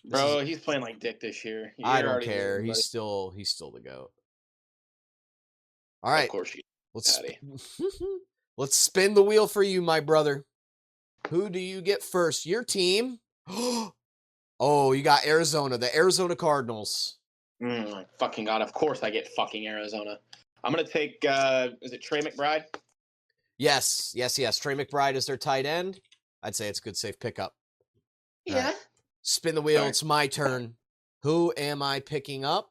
Bro, he's playing like dick this year. I don't care. He's still the GOAT. All right. Of course you. Let's spin the wheel for you, my brother. Who do you get first? Your team. Oh, you got Arizona, the Arizona Cardinals. Fucking God. Of course I get fucking Arizona. I'm going to take, is it Trey McBride? Yes. Trey McBride is their tight end. I'd say it's a good, safe pickup. Yeah. Right. Spin the wheel. Sorry. It's my turn. Who am I picking up?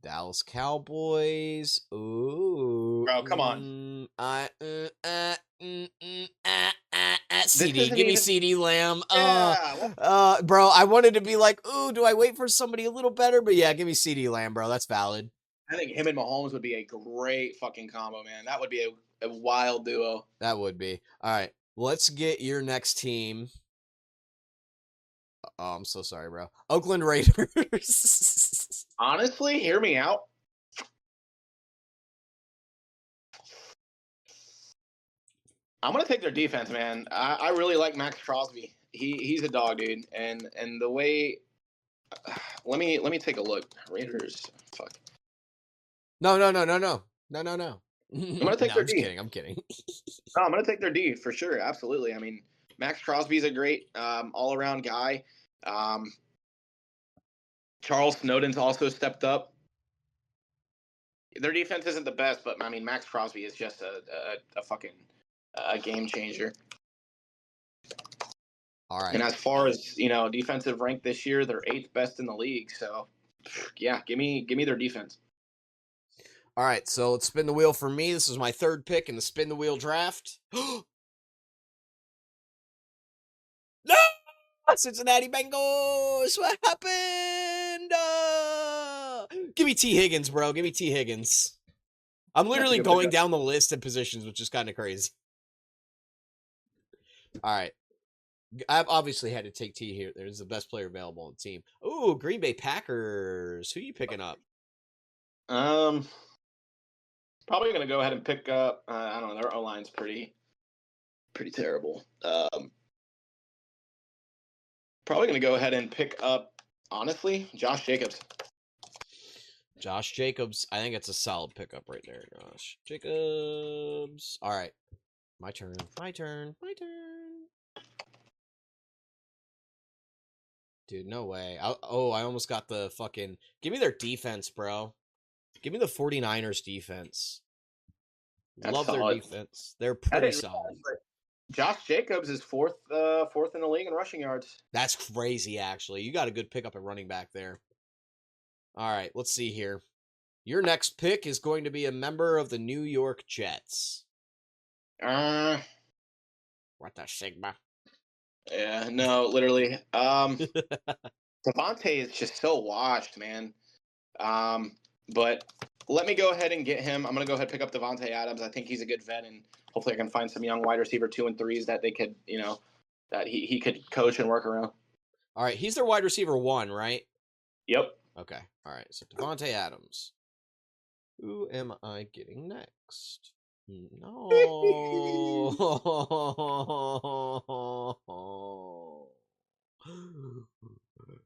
Dallas Cowboys. Ooh. Bro, come on. CD. Give me CD Lamb. Yeah. Bro, I wanted to be like, ooh, do I wait for somebody a little better? But yeah, give me CD Lamb, bro. That's valid. I think him and Mahomes would be a great fucking combo, man. That would be a wild duo. That would be. All right. Let's get your next team. Oh, I'm so sorry, bro. Oakland Raiders. Honestly, hear me out. I'm going to take their defense, man. I really like Max Crosby. He's a dog, dude. And the way let me take a look. Raiders. Fuck. No. I'm going to take their D. I'm kidding. No, I'm going to take their D for sure. Absolutely. I mean, Max Crosby's a great all-around guy. Charles Snowden's also stepped up. Their defense isn't the best, but I mean, Max Crosby is just a fucking game changer. All right. And as far as defensive rank this year, they're 8th best in the league. So, yeah, give me their defense. All right, so let's spin the wheel for me. This is my third pick in the spin the wheel draft. No! Cincinnati Bengals! What happened? Give me T. Higgins, bro. Give me T. Higgins. I'm literally going down the list of positions, which is kind of crazy. All right. I've obviously had to take T here. There's the best player available on the team. Ooh, Green Bay Packers. Who are you picking up? Probably going to go ahead and pick up, I don't know, their O-line's pretty terrible. Probably going to go ahead and pick up, honestly, Josh Jacobs. Josh Jacobs. I think it's a solid pickup right there. Josh Jacobs. All right. My turn. Dude, no way. I almost got the fucking... Give me their defense, bro. Give me the 49ers defense. Love solid. Their defense. They're pretty solid. Josh Jacobs is fourth in the league in rushing yards. That's crazy, actually. You got a good pickup at running back there. All right, let's see here. Your next pick is going to be a member of the New York Jets. What the Sigma? Yeah, no, literally. Devontae is just so washed, man. But let me go ahead and get him. I'm going to go ahead and pick up Devontae Adams. I think he's a good vet, and hopefully I can find some young wide receiver 2 and 3s that they could, that he could coach and work around. All right, he's their wide receiver 1, right? Yep. Okay. All right. So Devontae Adams. Who am I getting next? No.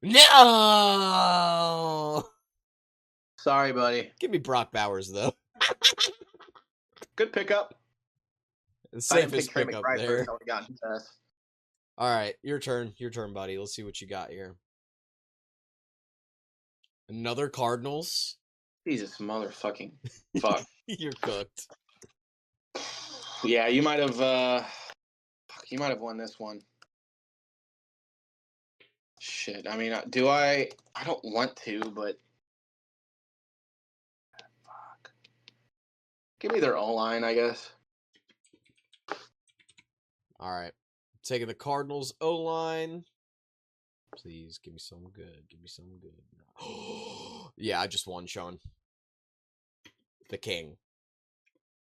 No. Sorry, buddy. Give me Brock Bowers though. Good pickup. The safest pickup there. All right, your turn, buddy. Let's see what you got here. Another Cardinals. Jesus motherfucking fuck. You're cooked. Yeah, you might have won this one. Shit. I mean, do I? I don't want to, but fuck. Give me their O-line, I guess. All right, taking the Cardinals O-line. Please give me some good. Give me some good. Yeah, I just won, Sean. The King.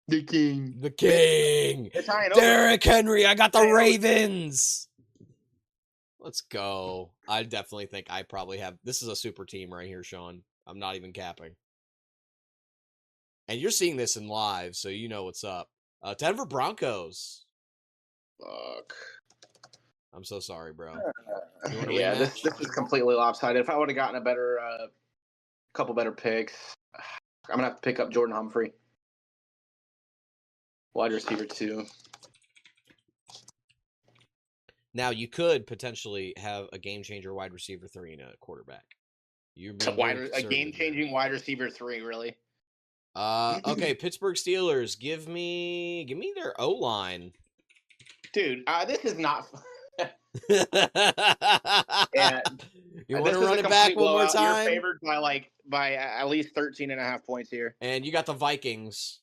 The King. The King. It's high and Derrick Henry. I got the Hey, Ravens. Let's go. I definitely think I probably have. This is a super team right here, Sean. I'm not even capping. And you're seeing this in live, so you know what's up. Denver Broncos. Fuck. I'm so sorry, bro. Yeah, this is completely lopsided. If I would have gotten a better, couple better picks, I'm gonna have to pick up Jordan Humphrey, wide receiver 2. Now you could potentially have a game changer wide receiver 3 and a quarterback. You're A game changing wide receiver 3, really? Okay, Pittsburgh Steelers. Give me their O-line. Dude, this is not. Yeah. You want to run it back one more time? You're favored by at least 13.5 points here. And you got the Vikings.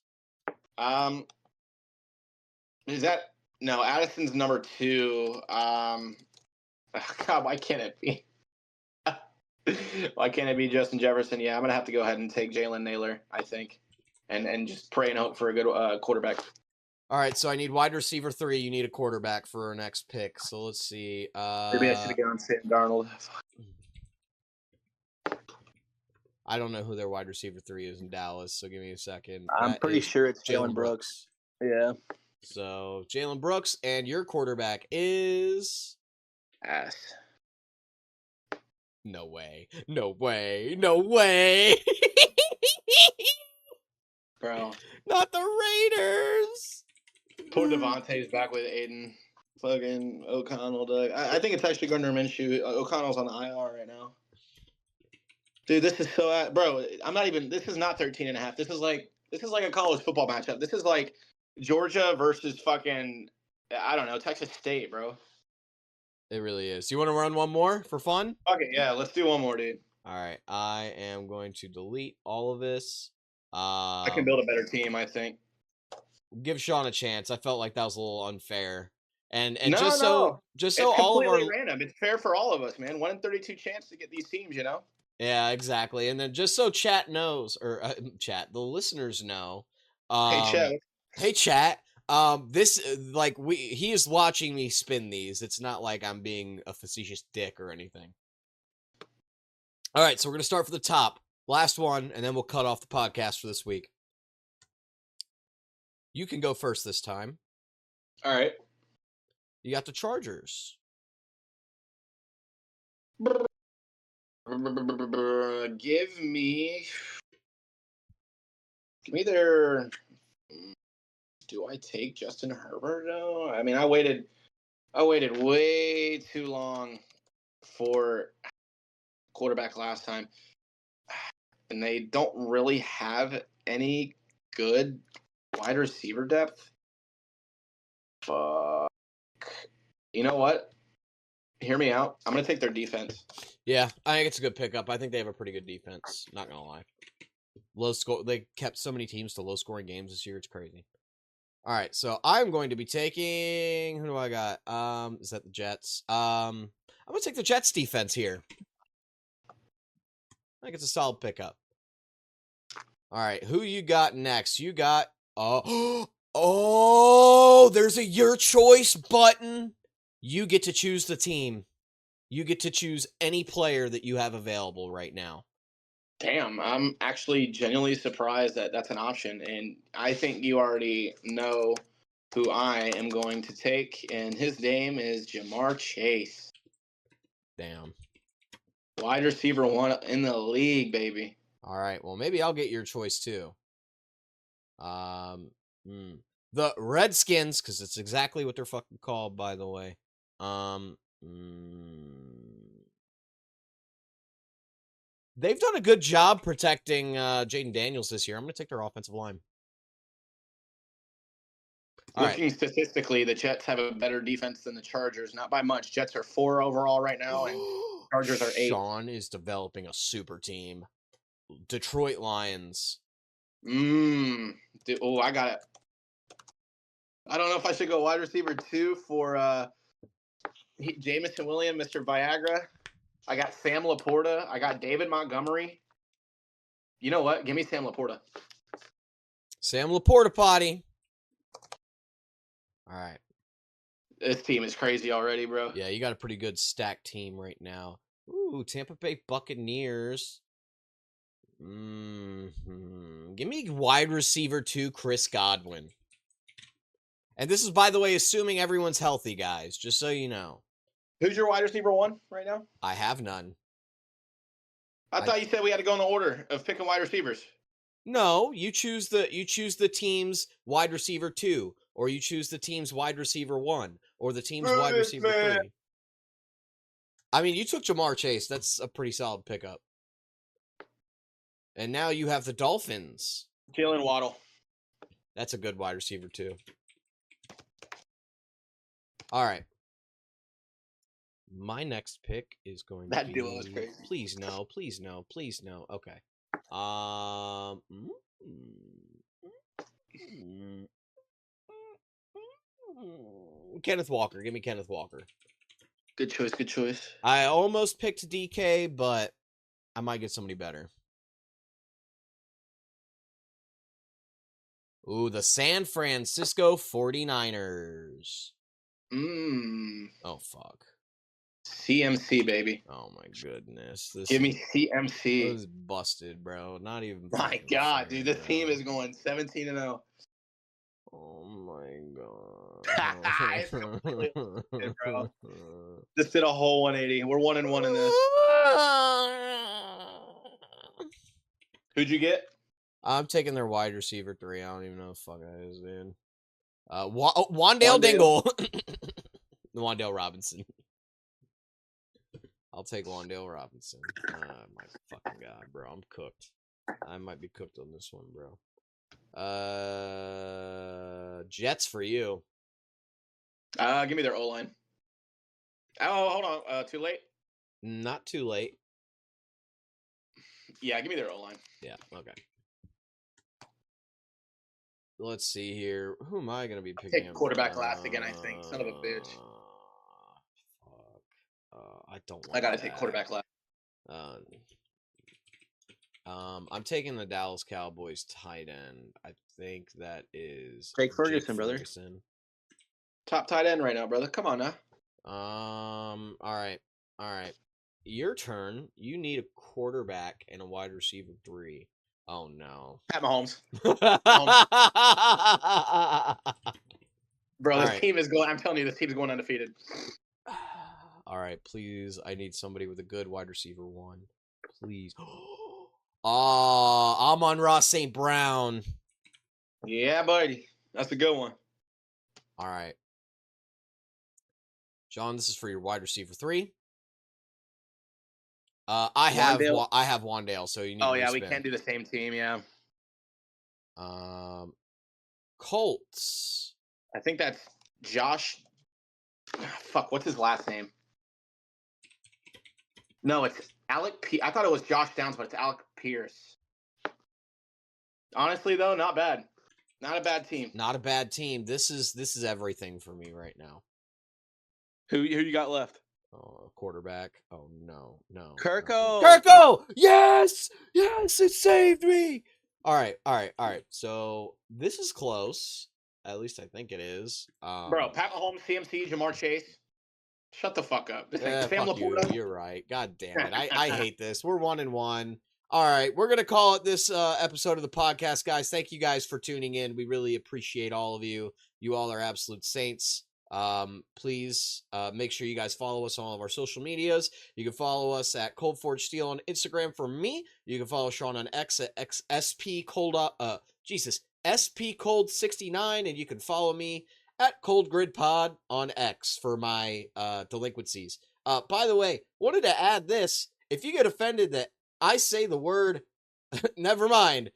Is that no? Addison's number 2. God, why can't it be? Why can't it be Justin Jefferson? Yeah, I'm gonna have to go ahead and take Jalen Naylor, I think, and just pray and hope for a good quarterback. All right, so I need wide receiver 3. You need a quarterback for our next pick. So let's see. Maybe I should have gone Sam Darnold. I don't know who their wide receiver 3 is in Dallas, so give me a second. I'm pretty sure it's Jalen Brooks. Yeah. So Jalen Brooks, and your quarterback is ass. No way. No way. No way. Bro. Not the Raiders. Poor Devontae's back with Aiden. Fucking O'Connell, Doug. I think it's actually Gardner Minshew. O'Connell's on the IR right now. Dude, this is so... Bro, I'm not even... This is not 13.5. This is like a college football matchup. This is like Georgia versus fucking... I don't know, Texas State, bro. It really is. You want to run one more for fun? Okay, yeah, let's do one more, dude. All right. I am going to delete all of this. I can build a better team, I think. Give Sean a chance. I felt like that was a little unfair. And no, just so all of our random. It's fair for all of us, man. 1 in 32 chance to get these teams, you know? Yeah, exactly. And then just so chat knows, or the listeners know. Hey chat. This he is watching me spin these. It's not like I'm being a facetious dick or anything. All right, so we're gonna start from the top, last one, and then we'll cut off the podcast for this week. You can go first this time. All right. You got the Chargers. Give me their... Do I take Justin Herbert, though? I mean, I waited way too long for quarterback last time. And they don't really have any good wide receiver depth. Fuck. You know what? Hear me out. I'm going to take their defense. Yeah, I think it's a good pickup. I think they have a pretty good defense. Not going to lie. Low score. They kept so many teams to low-scoring games this year. It's crazy. All right, so I'm going to be taking... Who do I got? Is that the Jets? I'm going to take the Jets defense here. I think it's a solid pickup. All right, who you got next? You got... Oh, there's a your choice button. You get to choose the team. You get to choose any player that you have available right now. Damn, I'm actually genuinely surprised that that's an option. And I think you already know who I am going to take. And his name is Jamar Chase. Damn. Wide receiver 1 in the league, baby. All right, well, maybe I'll get your choice too. The Redskins, because it's exactly what they're fucking called, by the way. They've done a good job protecting Jaden Daniels this year. I'm going to take their offensive line. Looking statistically, the Jets have a better defense than the Chargers. Not by much. Jets are 4 overall right now, and Chargers are 8. Sean is developing a super team. Detroit Lions. Oh, I got it. I don't know if I should go wide receiver 2 for Jamison Williams, Mr. Viagra. I got Sam Laporta. I got David Montgomery. You know what? Give me Sam Laporta. Sam Laporta potty. All right. This team is crazy already, bro. Yeah, you got a pretty good stacked team right now. Ooh, Tampa Bay Buccaneers. Give me wide receiver 2, Chris Godwin. And this is, by the way, assuming everyone's healthy, guys, just so you know. Who's your wide receiver 1 right now? I have none. I thought you said we had to go in the order of picking wide receivers. No, you choose the team's wide receiver 2, or you choose the team's wide receiver 1, or the team's wide receiver 3. I mean, you took Jamar Chase. That's a pretty solid pickup. And now you have the Dolphins. Jalen Waddle. That's a good wide receiver, too. All right. My next pick is going to be... That duo is crazy. Please no, please no, please no. Okay. Kenneth Walker. Give me Kenneth Walker. Good choice, good choice. I almost picked DK, but I might get somebody better. Ooh, the San Francisco 49ers. Oh, fuck. CMC, baby. Oh, my goodness. Give me CMC. This is busted, bro. Not even... My God, dude. This team is going 17-0. Oh, my God. Bro. Just did a whole 180. We're 1-1 in this. Who'd you get? I'm taking their wide receiver 3. I don't even know who the fuck that is, dude. Wandale Dingle. Wandale Robinson. I'll take Wandale Robinson. My fucking God, bro. I'm cooked. I might be cooked on this one, bro. Jets for you. Give me their O-line. Oh, hold on. Too late? Not too late. Yeah, give me their O-line. Yeah, okay. Let's see here. Who am I going to be picking? Take quarterback last again, I think. Son of a bitch. Fuck. I don't want I got to take quarterback last. I'm taking the Dallas Cowboys tight end. I think that is Jake Ferguson, brother. Top tight end right now, brother. Come on now. All right. Your turn. You need a quarterback and a wide receiver 3. Oh no. Pat Mahomes. Bro, this team is going. I'm telling you, this team is going undefeated. All right, please. I need somebody with a good wide receiver 1. Please. Amon-Ra St. Brown. Yeah, buddy. That's a good one. All right. John, this is for your wide receiver 3. I have Wandale, so you need Oh, to yeah, spin. we can't do the same team, yeah. Colts. I think that's Josh. Fuck, what's his last name? No, it's Alec I thought it was Josh Downs, but it's Alec Pierce. Honestly, though, not bad. Not a bad team. Not a bad team. This is everything for me right now. Who you got left? Oh, quarterback. Oh, no. Kirko! Kirko! Yes! Yes, it saved me! All right. So, this is close. At least I think it is. Bro, Pat Mahomes, CMC, Jamar Chase. Shut the fuck up. This ain't Sam fuck Laporta. you. You're right. God damn it. I hate this. We're 1-1. All right. We're going to call it this episode of the podcast, guys. Thank you guys for tuning in. We really appreciate all of you. You all are absolute saints. Please make sure you guys follow us on all of our social medias. You can follow us at Cold Forge Steel on Instagram for me. You can follow Sean on X at SP Cold 69, and you can follow me at Cold Grid Pod on X for my delinquencies. By the way, wanted to add this. If you get offended that I say the word, never mind.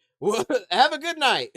Have a good night.